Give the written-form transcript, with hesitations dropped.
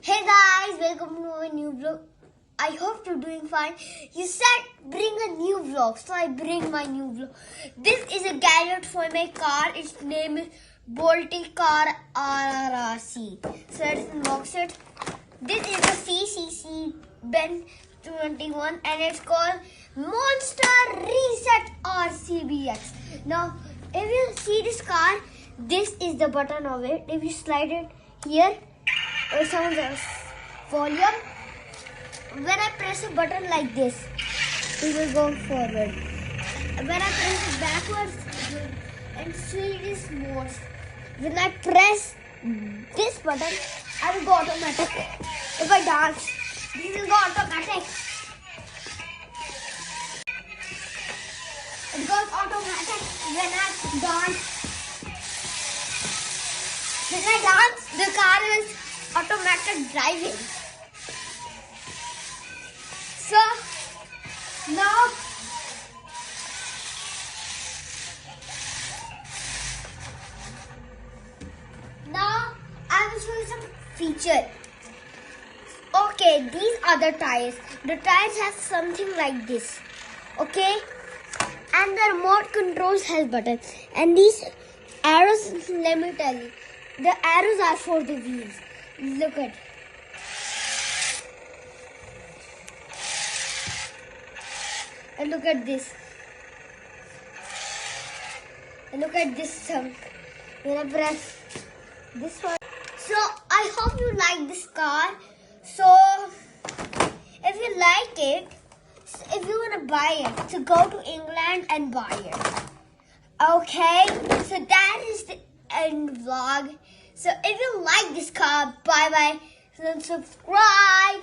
Hey guys, welcome to my new vlog. I hope you're doing fine. You said bring a new vlog, so I bring my new vlog. This is a gadget for my car. Its name is Bolty Car RRC. So let's unbox it. This is the CCC Ben 21 and it's called Monster Reset RCBX. Now, if you see this car, this is the button of it. If you slide it here, it sounds as volume. When I press a button like this, it will go forward. When I press it backwards, it will, and see this mode. When I press this button, I will go automatic. If I dance, this will go automatic. It goes automatic when I dance. When I dance, the car is automatic driving. So now I will show you some feature. Okay, these are the tires. The tires have something like this. Okay, and the remote controls has buttons. And these arrows, let me tell you, the arrows are for the wheels. Look at. And look at this. And look at this thumb. When I press this one. So I hope you like this car. So if you like it, if you want to buy it, so go to England and buy it. Okay, so that is the end vlog. So if you like this car, bye bye and subscribe.